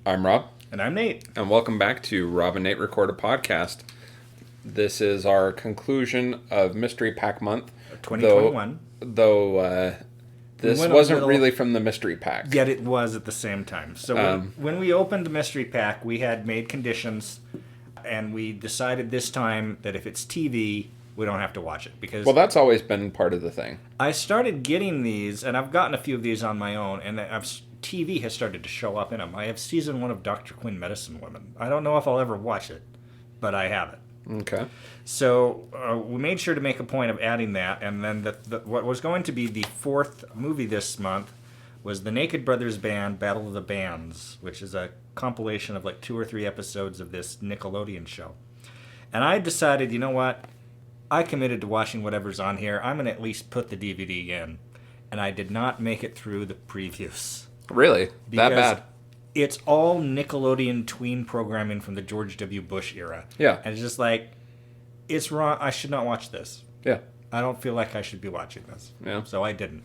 I'm Rob. And I'm Nate. And welcome back to Rob and Nate Record a Podcast. This is our conclusion of Mystery Pack Month. 2021. Though this wasn't really from the Mystery Pack. Yet it was at the same time. So when we opened the Mystery Pack, we had made conditions, and we decided this time that if it's TV, we don't have to watch it. Because well, that's always been part of the thing. I started getting these, and I've gotten a few of these on my own, and TV has started to show up in them. I have season 1 of Dr. Quinn Medicine Woman. I don't know if I'll ever watch it, but I have it. Okay. So we made sure to make a point of adding that, and then what was going to be the fourth movie this month was the Naked Brothers Band Battle of the Bands, which is a compilation of like 2 or 3 episodes of this Nickelodeon show. And I decided, you know what? I committed to watching whatever's on here. I'm going to at least put the DVD in. And I did not make it through the previews. Really? That bad? It's all Nickelodeon tween programming from the George W. Bush era. Yeah. And it's just like, it's wrong. I should not watch this. Yeah. I don't feel like I should be watching this. Yeah. So I didn't.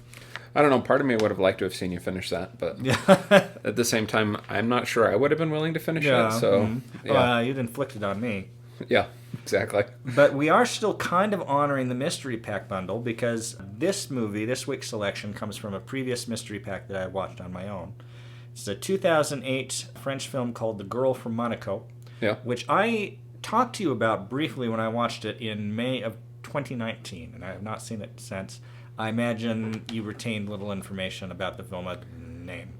I don't know. Part of me would have liked to have seen you finish that, but at the same time, I'm not sure I would have been willing to finish it. So, you'd inflict it on me. Yeah, exactly. But we are still kind of honoring the Mystery Pack bundle because this week's selection, comes from a previous Mystery Pack that I watched on my own. It's a 2008 French film called The Girl From Monaco, which I talked to you about briefly when I watched it in May of 2019, and I have not seen it since. I imagine you retained little information about the film name.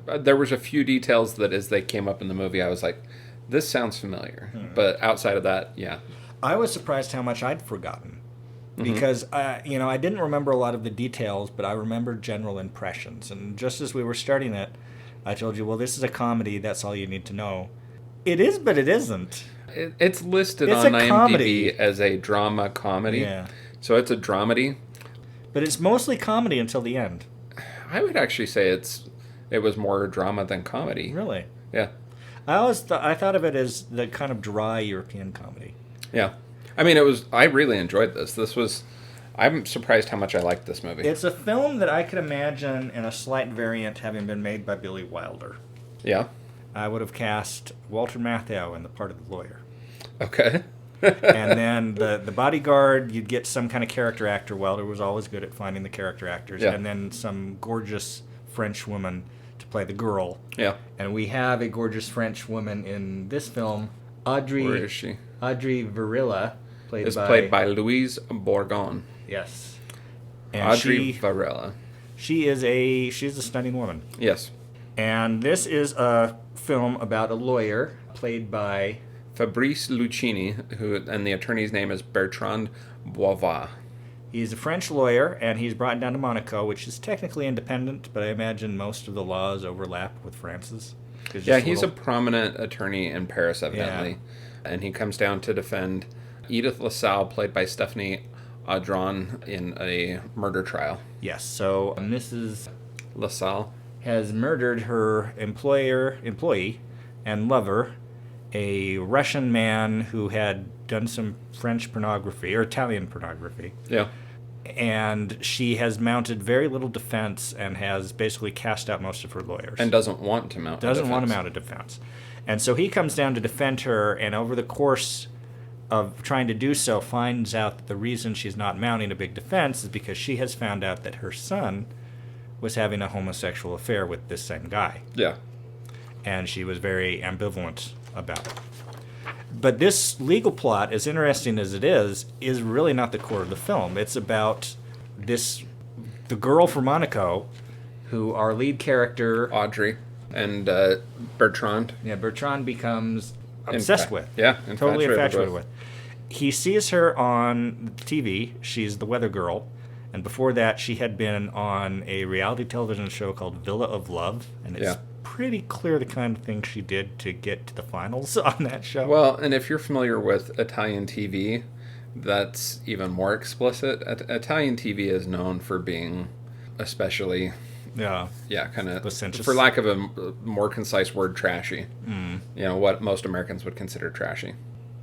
There was a few details that as they came up in the movie, I was like, this sounds familiar. But outside of that, yeah. I was surprised how much I'd forgotten. Because, I didn't remember a lot of the details, but I remembered general impressions. And just as we were starting it, I told you, well, this is a comedy. That's all you need to know. It is, but it isn't. It's listed on IMDb comedy. As a drama comedy. Yeah. So it's a dramedy. But it's mostly comedy until the end. I would actually say it was more drama than comedy. Really? Yeah. I thought of it as the kind of dry European comedy. Yeah. I mean, I really enjoyed this. I'm surprised how much I liked this movie. It's a film that I could imagine in a slight variant having been made by Billy Wilder. Yeah. I would have cast Walter Matthau in the part of the lawyer. Okay. And then the bodyguard, you'd get some kind of character actor. Wilder was always good at finding the character actors. Yeah. And then some gorgeous French woman to play the girl. Yeah. And we have a gorgeous French woman in this film, Audrey. Where is she? Audrey Varela. Played by Louise Bourgogne. Yes. And Audrey Varela. She's a stunning woman. Yes. And this is a film about a lawyer played by Fabrice Lucchini, and the attorney's name is Bertrand Boivard. He's a French lawyer, and he's brought down to Monaco, which is technically independent, but I imagine most of the laws overlap with France's. Yeah, he's a prominent attorney in Paris, evidently. Yeah. And he comes down to defend Edith LaSalle, played by Stephanie Audron, in a murder trial. Yes, so Mrs. LaSalle has murdered her employee and lover, a Russian man who had done some French pornography, or Italian pornography. Yeah. And she has mounted very little defense and has basically cast out most of her lawyers. And doesn't want to mount a defense. And so he comes down to defend her, and over the course of trying to do so, finds out that the reason she's not mounting a big defense is because she has found out that her son was having a homosexual affair with this same guy. Yeah. And she was very ambivalent about it. But this legal plot, as interesting as it is really not the core of the film. It's about the girl from Monaco, who our lead character Audrey and Bertrand. Yeah, Bertrand becomes obsessed with. Yeah, totally infatuated with. He sees her on TV. She's the weather girl. And before that, she had been on a reality television show called Villa of Love. And it's pretty clear the kind of thing she did to get to the finals on that show. Well, and if you're familiar with Italian TV, that's even more explicit. Italian TV is known for being especially... Yeah, kind of, for lack of a more concise word, trashy. What most Americans would consider trashy.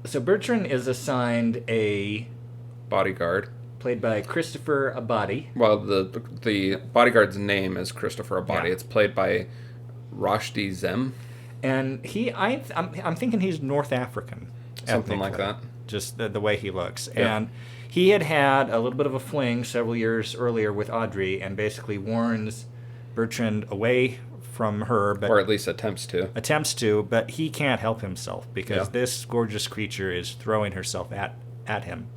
So Bertrand is assigned a bodyguard played by Christopher Abadi. Well, the bodyguard's name is Christopher Abadi. Yeah. It's played by Roshdi Zem. And I'm thinking he's North African. Something like that. Just the way he looks. Yeah. And he had a little bit of a fling several years earlier with Audrey and basically warns Bertrand away from her. Or at least attempts to. But he can't help himself because this gorgeous creature is throwing herself at him.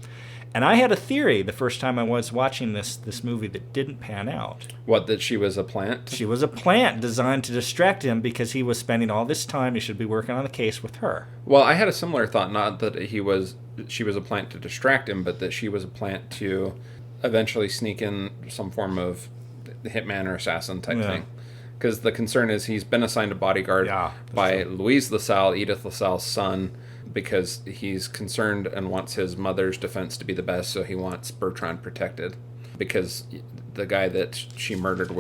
And I had a theory the first time I was watching this movie that didn't pan out. What, that she was a plant? She was a plant designed to distract him because he was spending all this time, he should be working on the case with her. Well, I had a similar thought, not that she was a plant to distract him, but that she was a plant to eventually sneak in some form of hitman or assassin type thing. Because the concern is he's been assigned a bodyguard by Louise LaSalle, Edith LaSalle's son, because he's concerned and wants his mother's defense to be the best, so he wants Bertrand protected. Because the guy that she murdered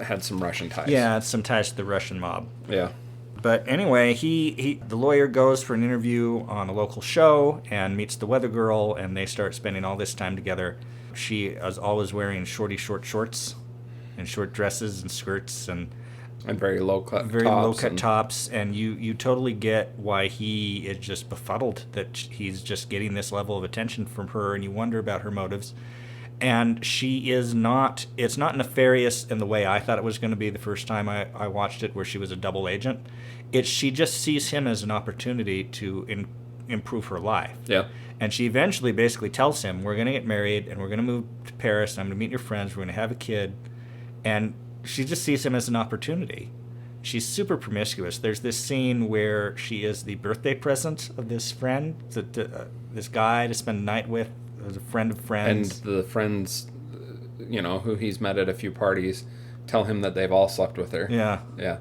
had some Russian ties. Yeah, some ties to the Russian mob. Yeah. But anyway, the lawyer goes for an interview on a local show and meets the weather girl, and they start spending all this time together. She is always wearing short shorts and short dresses and skirts and very low-cut tops, and you totally get why he is just befuddled that he's just getting this level of attention from her, and you wonder about her motives. And it's not nefarious in the way I thought it was going to be the first time I watched it, where she was a double agent. She just sees him as an opportunity to improve her life. Yeah. And she eventually basically tells him, we're going to get married, and we're going to move to Paris, and I'm going to meet your friends, we're going to have a kid. And she just sees him as an opportunity. She's super promiscuous. There's this scene where she is the birthday present of this friend, this guy to spend the night with, as a friend of friends. And the friends, who he's met at a few parties, tell him that they've all slept with her. Yeah. Yeah.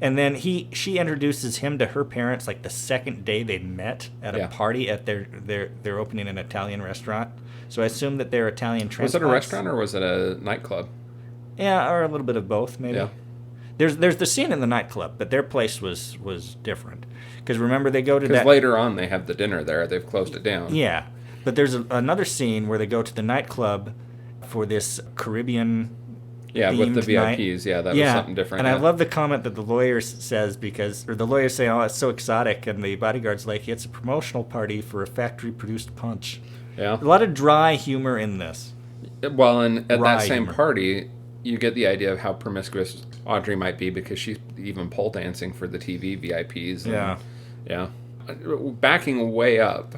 And then she introduces him to her parents like the second day they met at a party at they're opening an Italian restaurant. So I assume that they're Italian transplants. Was it a restaurant or was it a nightclub? Yeah, or a little bit of both, maybe. Yeah. There's the scene in the nightclub, but their place was different. Because remember, they go to that... Because later on, they have the dinner there. They've closed it down. Yeah. But there's another scene where they go to the nightclub for this Caribbean... Yeah, with the VIPs. Night. Yeah, that was something different. And I love the comment that the lawyer says, the lawyer's saying, oh, it's so exotic, and the bodyguard's like, it's a promotional party for a factory-produced punch. Yeah. A lot of dry humor in this. Well, and at that same party... You get the idea of how promiscuous Audrey might be because she's even pole dancing for the TV VIPs. And, yeah. Backing way up,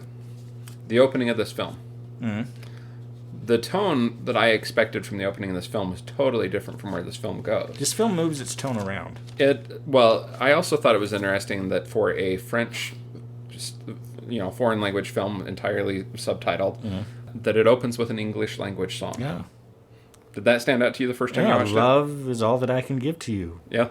the opening of this film. Mm-hmm. The tone that I expected from the opening of this film was totally different from where this film goes. This film moves its tone around. I also thought it was interesting that for a French, foreign language film entirely subtitled, that it opens with an English language song. Yeah. Did that stand out to you the first time you watched it? Love is all that I can give to you. Yeah.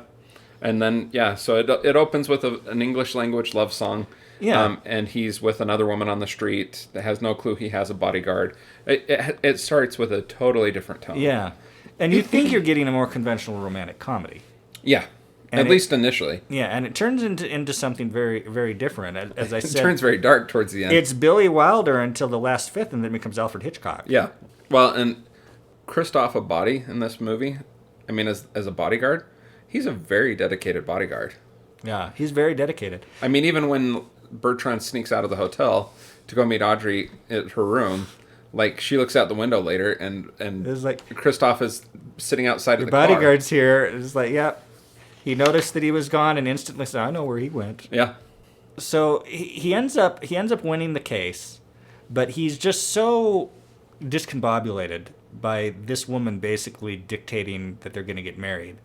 And then, so it opens with an English language love song. Yeah. And he's with another woman on the street that has no clue he has a bodyguard. It starts with a totally different tone. Yeah. And you think you're getting a more conventional romantic comedy. Yeah. At least initially. Yeah, and it turns into something very, very different. As I said, it turns very dark towards the end. It's Billy Wilder until the last fifth, and then it becomes Alfred Hitchcock. Yeah. Well, and Christophe Abadi in this movie, I mean, as a bodyguard, he's a very dedicated bodyguard. Yeah, he's very dedicated. I mean, even when Bertrand sneaks out of the hotel to go meet Audrey at her room, like, she looks out the window later, and it's like, Christophe is sitting outside of the bodyguard's car. Bodyguard's here. It's like, yeah. He noticed that he was gone and instantly said, I know where he went. Yeah. So he ends up winning the case, but he's just so discombobulated by this woman basically dictating that they're going to get married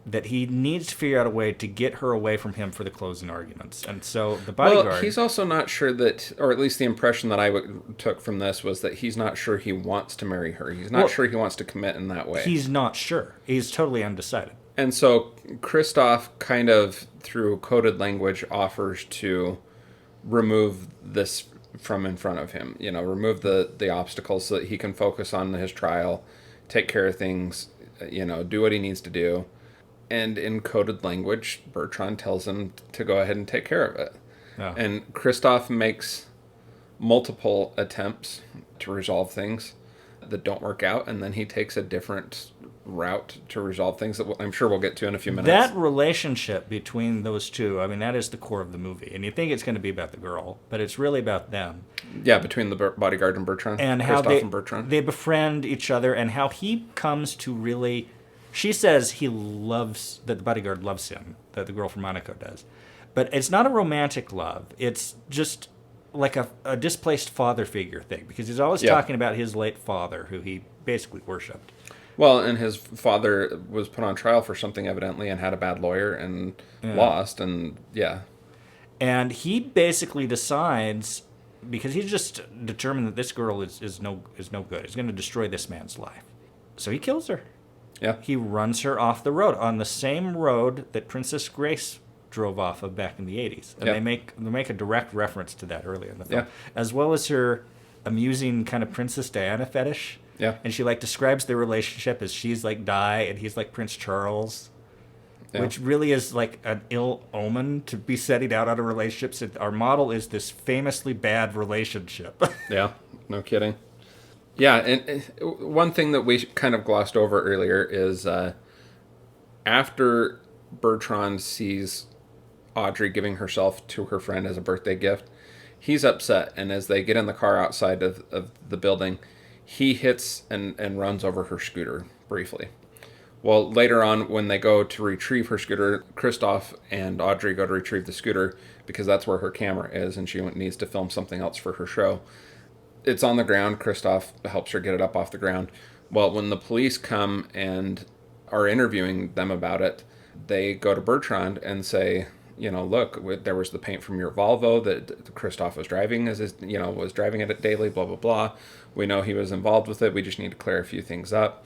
that he needs to figure out a way to get her away from him for the closing arguments. And so the bodyguard... Well, he's also not sure that, or at least the impression that I took from this was that he's not sure he wants to marry her. He's not sure he wants to commit in that way. He's not sure. He's totally undecided. And so Christophe kind of, through coded language, offers to remove this from in front of him. Remove the obstacles so that he can focus on his trial, take care of things, do what he needs to do. And in coded language, Bertrand tells him to go ahead and take care of it. Yeah. And Christophe makes multiple attempts to resolve things. that don't work out, and then he takes a different route to resolve things that I'm sure we'll get to in a few minutes. That relationship between those two, I mean, that is the core of the movie. And you think it's going to be about the girl, but it's really about them. Yeah, between the bodyguard and Bertrand. And how they befriend each other, and how he comes to really... She says that the bodyguard loves him, that the girl from Monaco does. But it's not a romantic love. It's just like a displaced father figure thing, because he's always talking about his late father, who he basically worshipped. Well, and his father was put on trial for something evidently and had a bad lawyer and lost, and And he basically decides, because he's just determined that this girl is no good. He's going to destroy this man's life. So he kills her. Yeah. He runs her off the road, on the same road that Princess Grace drove off of back in the 80s. And they make a direct reference to that earlier in the film. Yeah. As well as her amusing kind of Princess Diana fetish. Yeah. And she describes their relationship as she's like Di and he's like Prince Charles. Yeah. Which really is like an ill omen to be setting out on a relationship. So our model is this famously bad relationship. Yeah, no kidding. Yeah, and one thing that we kind of glossed over earlier is after Bertrand sees Audrey giving herself to her friend as a birthday gift, he's upset. And as they get in the car outside of the building, he hits and runs over her scooter briefly. Well, later on, when they go to retrieve her scooter, Christoph and Audrey go to retrieve the scooter because that's where her camera is and she needs to film something else for her show. It's on the ground. Christoph helps her get it up off the ground. Well, when the police come and are interviewing them about it, they go to Bertrand and say, look, there was the paint from your Volvo that Christoph was driving was driving it daily, blah, blah, blah. We know he was involved with it. We just need to clear a few things up.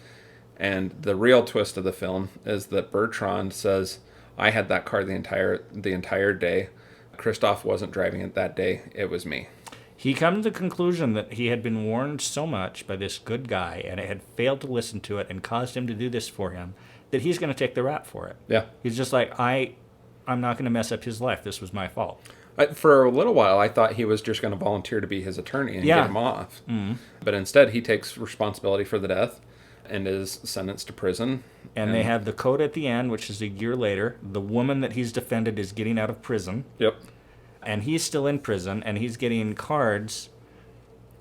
And the real twist of the film is that Bertrand says, I had that car the entire day. Christoph wasn't driving it that day. It was me. He comes to the conclusion that he had been warned so much by this good guy, and it had failed to listen to it and caused him to do this for him, that he's going to take the rap for it. Yeah. He's just like, I'm not going to mess up his life. This was my fault. For a little while, I thought he was just going to volunteer to be his attorney and get him off. Mm-hmm. But instead, he takes responsibility for the death and is sentenced to prison. And they have the code at the end, which is a year later. The woman that he's defended is getting out of prison. Yep. And he's still in prison, and he's getting cards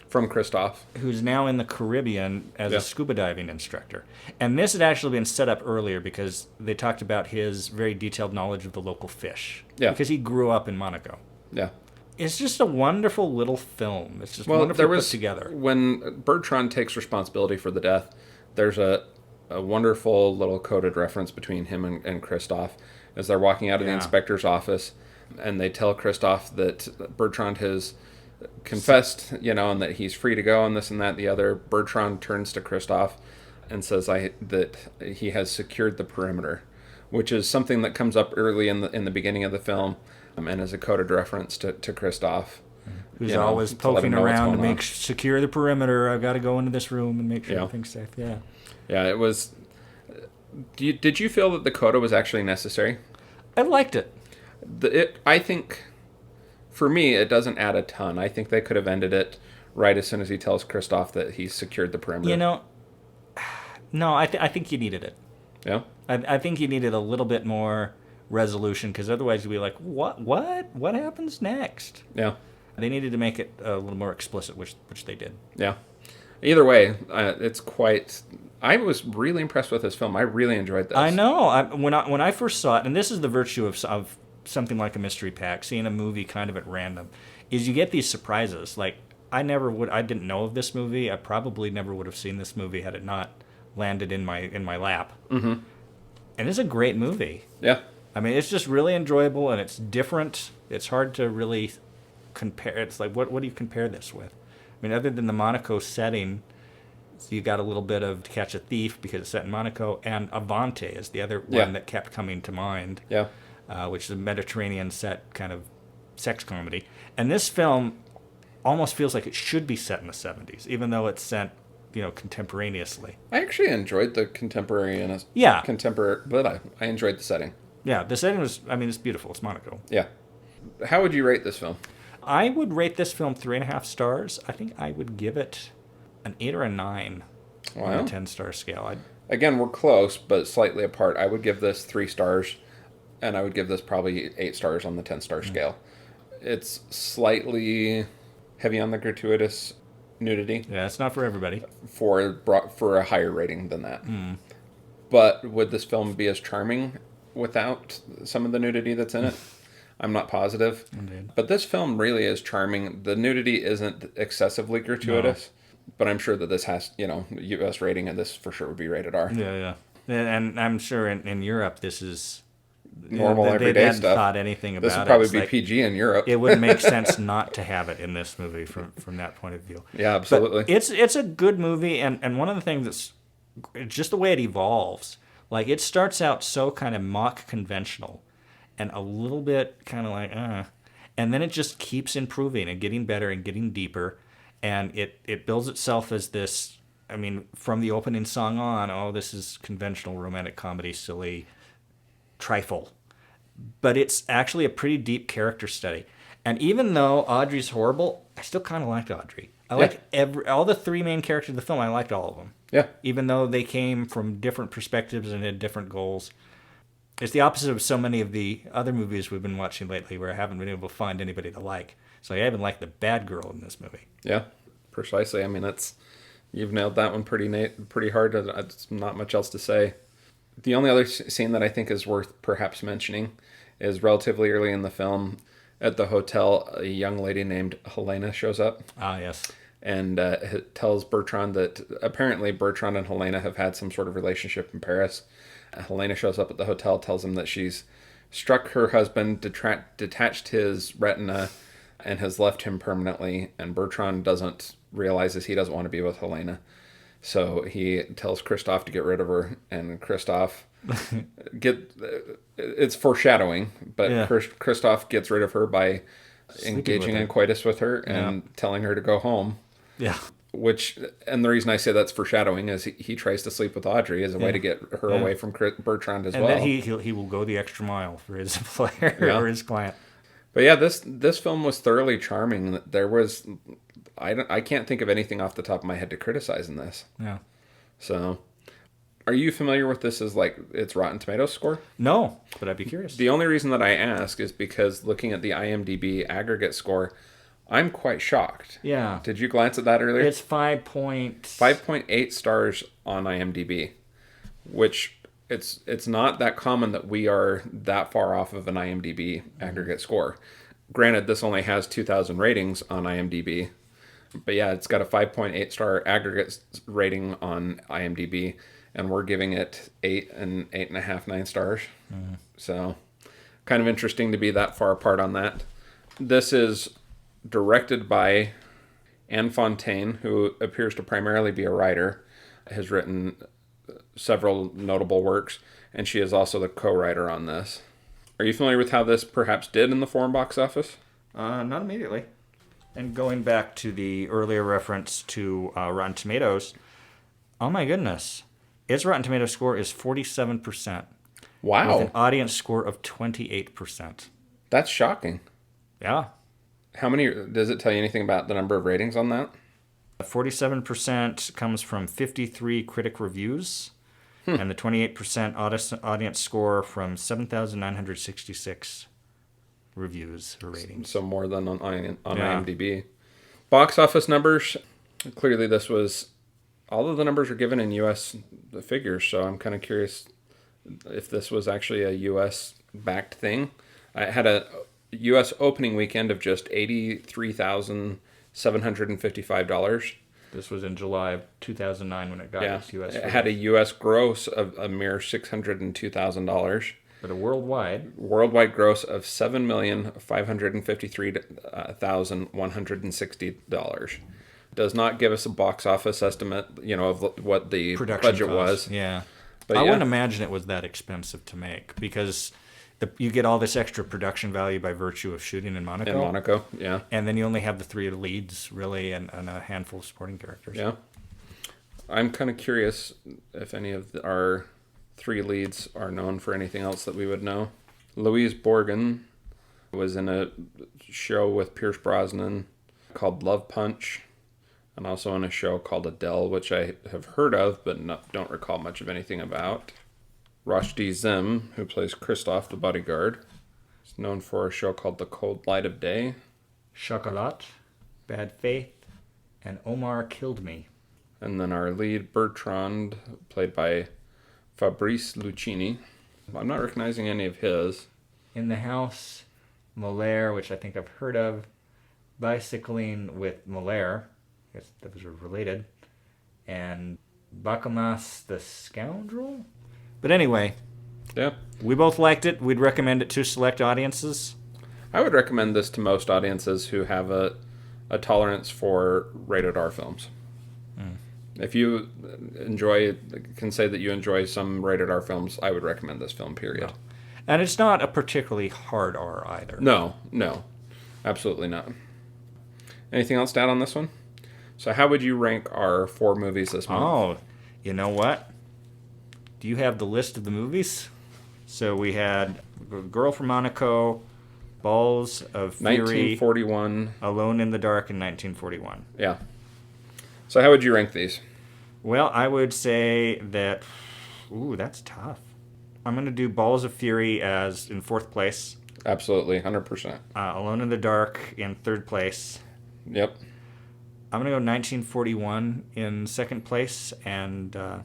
from Christoph, who's now in the Caribbean as a scuba diving instructor. And this had actually been set up earlier because they talked about his very detailed knowledge of the local fish. Yeah. Because he grew up in Monaco. Yeah. It's just a wonderful little film. It's just wonderfully put together. When Bertrand takes responsibility for the death, there's a wonderful little coded reference between him and Christoph as they're walking out of the inspector's office. And they tell Christoph that Bertrand has confessed, and that he's free to go and this and that and the other. Bertrand turns to Christoph and says that he has secured the perimeter, which is something that comes up early in the beginning of the film and is a coded reference to Christoph. Who's always poking around to secure the perimeter. I've got to go into this room and make sure everything's safe. Yeah. Yeah, it was... Did you feel that the coda was actually necessary? I liked it. I think, for me, it doesn't add a ton. I think they could have ended it right as soon as he tells Christoph that he's secured the perimeter. No, I think you needed it. Yeah? I think you needed a little bit more resolution, because otherwise you'd be like, what happens next? Yeah. They needed to make it a little more explicit, which they did. Yeah. Either way, it's quite... I was really impressed with this film. I really enjoyed this. I know. When I first saw it, and this is the virtue of something like a mystery pack, seeing a movie kind of at random, is you get these surprises. Like, I didn't know of this movie. I probably never would have seen this movie had it not landed in my lap. Mm-hmm. And it's a great movie. Yeah. I mean, it's just really enjoyable, and it's different. It's hard to really compare. It's like, what do you compare this with? I mean, other than the Monaco setting, so you got a little bit of To Catch a Thief because it's set in Monaco, and Avante is the other one that kept coming to mind. Yeah. Which is a Mediterranean set kind of sex comedy. And this film almost feels like it should be set in the 70s, even though it's set, contemporaneously. I actually enjoyed the contemporaneous. Yeah. I enjoyed the setting. Yeah, the setting was, it's beautiful. It's Monaco. Yeah. How would you rate this film? I would rate this film 3.5 stars. I think I would give it an 8 or a 9 on the 10-star scale. Again, we're close, but slightly apart. I would give this 3 stars, and I would give this probably 8 stars on the 10-star scale. It's slightly heavy on the gratuitous nudity. Yeah, it's not for everybody. For a higher rating than that. But would this film be as charming without some of the nudity that's in it? I'm not positive. Indeed. But this film really is charming. The nudity isn't excessively gratuitous. No. But I'm sure that this has, U.S. rating, and this for sure would be rated R. Yeah. And I'm sure in Europe this is normal everyday stuff. They hadn't thought anything about it. This would probably be PG in Europe. It would make sense not to have it in this movie from that point of view. Yeah, absolutely. But it's a good movie, and one of the things that's just the way it evolves. Like, it starts out so kind of mock conventional and a little bit kind of like, and then it just keeps improving and getting better and getting deeper. And it builds itself as this, I mean, from the opening song on, this is conventional romantic comedy, silly trifle. But it's actually a pretty deep character study. And even though Audrey's horrible, I still kind of liked Audrey. I liked all the 3 main characters of the film, I liked all of them. Yeah. Even though they came from different perspectives and had different goals. It's the opposite of so many of the other movies we've been watching lately where I haven't been able to find anybody to like. So I even like the bad girl in this movie. Yeah, precisely. I mean, you've nailed that one pretty hard. It's not much else to say. The only other scene that I think is worth perhaps mentioning is relatively early in the film. At the hotel, a young lady named Helena shows up. Ah, yes. And tells Bertrand that apparently Bertrand and Helena have had some sort of relationship in Paris. Helena shows up at the hotel, tells him that she's struck her husband, detached his retina, and has left him permanently. And Bertrand realizes he doesn't want to be with Helena. So he tells Christophe to get rid of her. And Christophe, it's foreshadowing, but Christophe gets rid of her by engaging in coitus with her and telling her to go home. Yeah. And the reason I say that's foreshadowing is he tries to sleep with Audrey as a way to get her away from Bertrand as well. And then he will go the extra mile for his player or his client. But yeah, this film was thoroughly charming. There was, I can't think of anything off the top of my head to criticize in this. Yeah. So, are you familiar with this as its Rotten Tomatoes score? No, but I'd be curious. The only reason that I ask is because looking at the IMDb aggregate score, I'm quite shocked. Yeah. Did you glance at that earlier? It's 5.8 stars on IMDb, which it's not that common that we are that far off of an IMDb aggregate score. Granted, this only has 2,000 ratings on IMDb, but yeah, it's got a 5.8 star aggregate rating on IMDb, and we're giving it 8 and 8.5, 9 stars. So, kind of interesting to be that far apart on that. This is directed by Anne Fontaine, who appears to primarily be a writer, has written several notable works, and she is also the co-writer on this. Are you familiar with how this perhaps did in the foreign box office? Not immediately. And going back to the earlier reference to Rotten Tomatoes, oh my goodness, its Rotten Tomatoes score is 47%. Wow. With an audience score of 28%. That's shocking. Yeah. How many, does it tell you anything about the number of ratings on that? 47% comes from 53 critic reviews, and the 28% audience score from 7,966 reviews or ratings. So more than on IMDb. Box office numbers, clearly this was, all of the numbers are given in U.S. figures, so I'm kind of curious if this was actually a U.S.-backed thing. I had a U.S. opening weekend of just $83,755. This was in July of 2009 when it got its U.S. It had a U.S. gross of a mere $602,000. But a worldwide gross of $7,553,160. Does not give us a box office estimate, of what the production budget cost. was. Yeah. But I wouldn't imagine it was that expensive to make because you get all this extra production value by virtue of shooting in Monaco. In Monaco, yeah. And then you only have the 3 leads, really, and a handful of supporting characters. Yeah. I'm kind of curious if any of our 3 leads are known for anything else that we would know. Louise Borgen was in a show with Pierce Brosnan called Love Punch. and also in a show called Adele, which I have heard of but don't recall much of anything about. Rushdie Zim, who plays Christoph, the bodyguard, is known for a show called The Cold Light of Day. Chocolat, Bad Faith, and Omar Killed Me. And then our lead, Bertrand, played by Fabrice Lucchini. I'm not recognizing any of his. In the House, Molaire, which I think I've heard of. Bicycling with Molaire. I guess those are related. And Bakamas the Scoundrel? But anyway, yeah, we both liked it. We'd recommend it to select audiences. I would recommend this to most audiences who have a tolerance for rated R films. If you can say that you enjoy some rated R films, I would recommend this film, period. No. And it's not a particularly hard R either. No, absolutely not. Anything else to add on this one? So how would you rank our 4 movies this month? Oh, you know what? Do you have the list of the movies? So we had Girl From Monaco, Balls of Fury, 1941, Alone in the Dark, and 1941. Yeah. So how would you rank these? Well, I would say that... Ooh, that's tough. I'm going to do Balls of Fury as in 4th place. Absolutely, 100%. Alone in the Dark in 3rd place. Yep. I'm going to go 1941 in 2nd place and The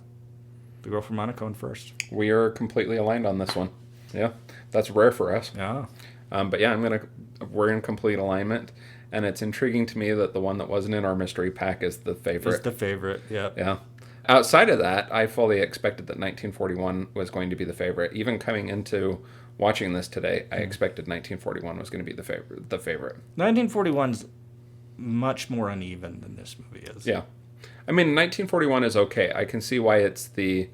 Girl From Monaco in 1st. We are completely aligned on this one. Yeah, that's rare for us. Yeah. But yeah, we're in complete alignment. And it's intriguing to me that the one that wasn't in our mystery pack is the favorite. It's the favorite, yeah. Yeah. Outside of that, I fully expected that 1941 was going to be the favorite. Even coming into watching this today, I expected 1941 was going to be the favorite. 1941's much more uneven than this movie is. Yeah. I mean, 1941 is okay. I can see why it's the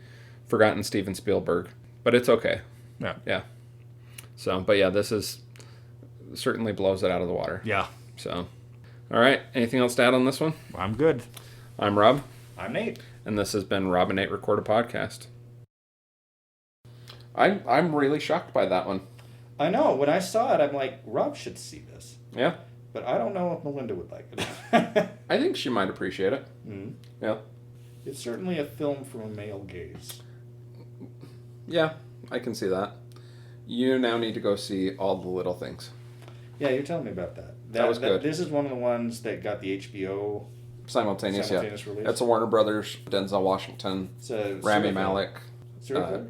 forgotten Steven Spielberg, but it's okay. Yeah. Yeah. So, but yeah, this is certainly blows it out of the water. Yeah. So, all right. Anything else to add on this one? I'm good. I'm Rob. I'm Nate. And this has been Rob and Nate Record a Podcast. I'm really shocked by that one. I know. When I saw it, I'm like, Rob should see this. Yeah. But I don't know if Melinda would like it. I think she might appreciate it. Mm-hmm. Yeah. It's certainly a film from a male gaze. Yeah, I can see that. You now need to go see All the Little Things. Yeah, you're telling me about that. That was good. This is one of the ones that got the HBO simultaneous release. It's a Warner Brothers, Denzel Washington, Rami Malek. Serial killer?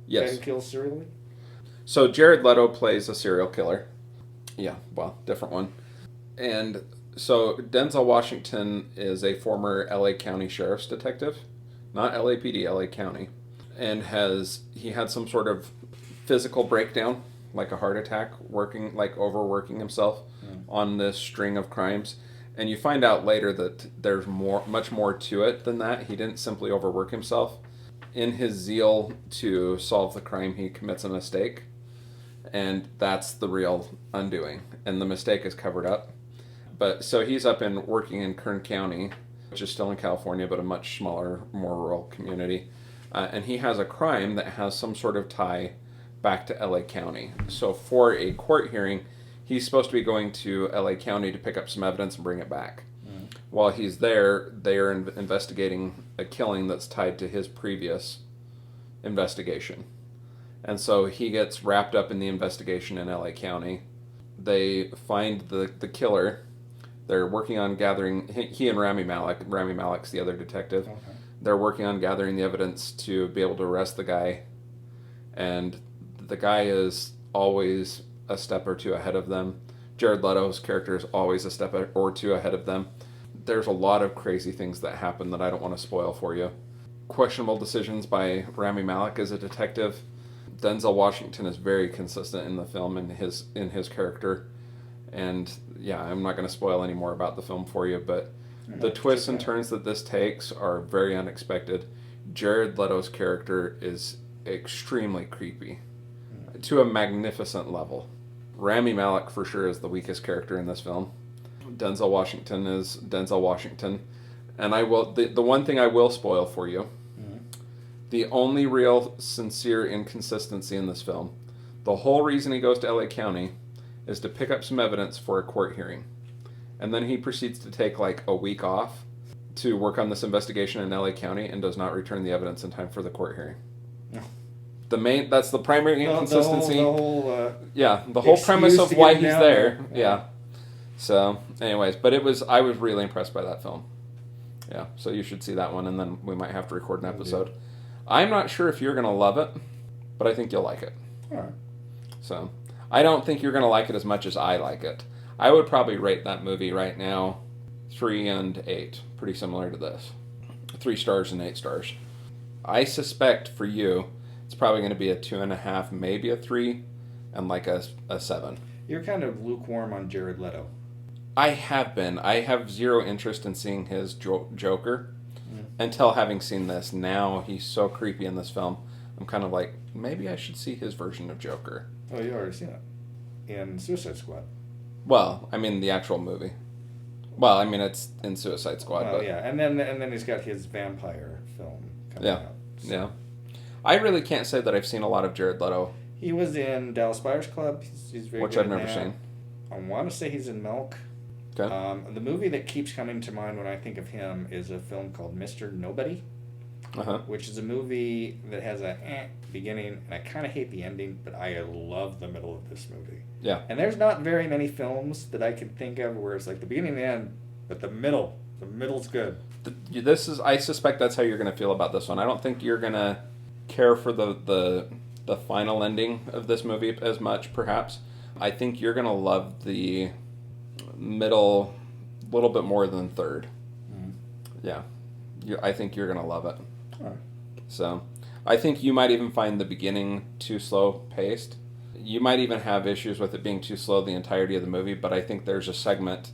Yes. Guy who kills serially? So Jared Leto plays a serial killer. Yeah, well, different one. And so Denzel Washington is a former LA County Sheriff's detective. Not LAPD, LA County. And he had some sort of physical breakdown, like a heart attack, overworking himself on this string of crimes. And you find out later that there's much more to it than that. He didn't simply overwork himself. In his zeal to solve the crime, he commits a mistake. And that's the real undoing. And the mistake is covered up. But so he's working in Kern County, which is still in California, but a much smaller, more rural community. And he has a crime that has some sort of tie back to LA County. So for a court hearing, he's supposed to be going to LA County to pick up some evidence and bring it back. Mm. While he's there, they are investigating a killing that's tied to his previous investigation. And so he gets wrapped up in the investigation in LA County. They find the killer. They're working on gathering, he and Rami Malek's the other detective. Okay. They're working on gathering the evidence to be able to arrest the guy. And the guy is always a step or two ahead of them. Jared Leto's character is always a step or two ahead of them. There's a lot of crazy things that happen that I don't want to spoil for you. Questionable decisions by Rami Malek as a detective. Denzel Washington is very consistent in the film in his character. And yeah, I'm not going to spoil any more about the film for you, but the twists and turns that this takes are very unexpected. Jared Leto's character is extremely creepy to a magnificent level. Rami Malek for sure is the weakest character in this film. Denzel Washington is Denzel Washington. And the one thing I will spoil for you, the only real sincere inconsistency in this film, the whole reason he goes to LA County is to pick up some evidence for a court hearing. And then he proceeds to take like a week off to work on this investigation in LA County and does not return the evidence in time for the court hearing. No. That's the primary inconsistency. The whole premise of why he's there. Yeah. So, anyways, but I was really impressed by that film. Yeah, so you should see that one, and then we might have to record an episode. I'm not sure if you're going to love it, but I think you'll like it. All right. So, I don't think you're going to like it as much as I like it. I would probably rate that movie right now 3 and 8, pretty similar to this. 3 stars and 8 stars. I suspect for you, it's probably going to be a 2.5, maybe a 3, and like a 7. You're kind of lukewarm on Jared Leto. I have been. I have zero interest in seeing his Joker until having seen this. Now he's so creepy in this film. I'm kind of like, maybe I should see his version of Joker. Oh, you already seen it in Suicide Squad. Well, I mean the actual movie. Well, I mean it's in Suicide Squad. But yeah, and then he's got his vampire film coming out. So. Yeah. I really can't say that I've seen a lot of Jared Leto. He was in Dallas Buyers Club. He's very which good I've never seen. I want to say he's in Milk. Okay. The movie that keeps coming to mind when I think of him is a film called Mr. Nobody, which is a movie that has a beginning, and I kind of hate the ending, but I love the middle of this movie. Yeah. And there's not very many films that I can think of where it's like the beginning and the end, but the middle's good. I suspect that's how you're going to feel about this one. I don't think you're going to care for the final ending of this movie as much, perhaps. I think you're going to love the middle a little bit more than third. Yeah. I think you're going to love it. All right. So, I think you might even find the beginning too slow paced. You might even have issues with it being too slow the entirety of the movie, but I think there's a segment,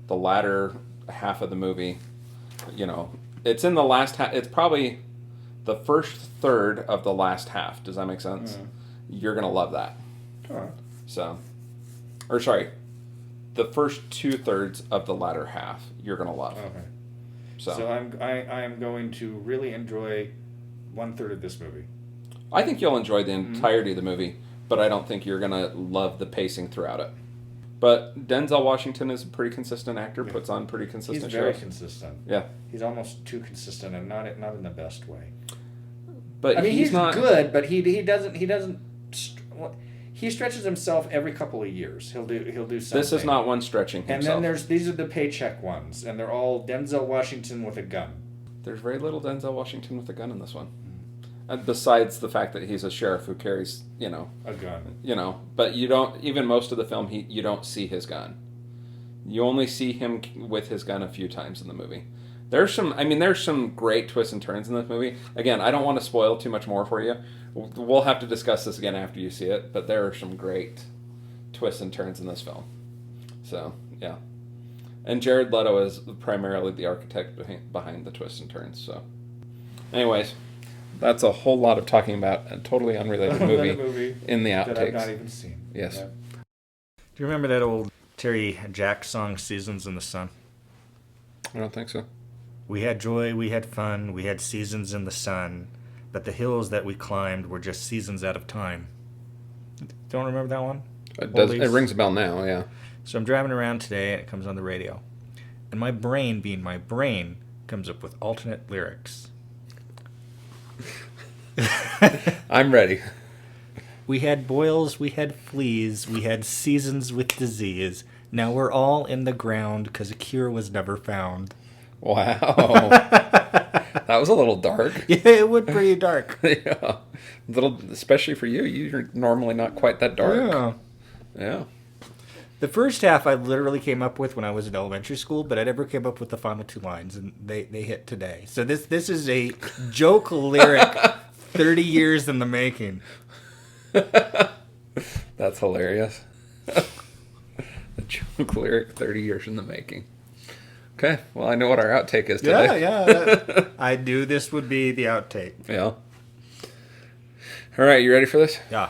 the latter half of the movie, it's in the last half. It's probably the first third of the last half. Does that make sense? You're going to love that. All right. So, the first 2/3 of the latter half, you're going to love. Okay. So I am going to really enjoy 1/3 of this movie. I think you'll enjoy the entirety of the movie, but I don't think you're going to love the pacing throughout it. But Denzel Washington is a pretty consistent actor, puts on pretty consistent shows. He's very consistent. Yeah. He's almost too consistent, and not in the best way. But he's not good, but he doesn't he stretches himself every couple of years. He'll do something. This is not one stretching himself. And then these are the paycheck ones, and they're all Denzel Washington with a gun. There's very little Denzel Washington with a gun in this one. Besides the fact that he's a sheriff who carries, a gun. But you don't, even most of the film, you don't see his gun. You only see him with his gun a few times in the movie. There's some great twists and turns in this movie. Again, I don't want to spoil too much more for you. We'll have to discuss this again after you see it, but there are some great twists and turns in this film. So, yeah. And Jared Leto is primarily the architect behind the twists and turns. So, anyways, that's a whole lot of talking about a totally unrelated movie in the outtakes. That I've not even seen. Yes. Yeah. Do you remember that old Terry Jacks song, Seasons in the Sun? I don't think so. We had joy, we had fun, we had seasons in the sun, but the hills that we climbed were just seasons out of time. Don't remember that one? It rings a bell now, yeah. So I'm driving around today, and it comes on the radio. And my brain, being my brain, comes up with alternate lyrics. I'm ready. We had boils, we had fleas, we had seasons with disease. Now we're all in the ground because a cure was never found. Wow. That was a little dark. Yeah, it would pretty dark. Yeah. Especially for you. You're normally not quite that dark. Yeah. The first half I literally came up with when I was in elementary school, but I never came up with the final 2 lines, and they hit today. So this is a joke lyric 30 years in the making. That's hilarious. A joke lyric 30 years in the making. Okay, well, I know what our outtake is today. Yeah. I knew this would be the outtake. Yeah. All right, you ready for this? Yeah.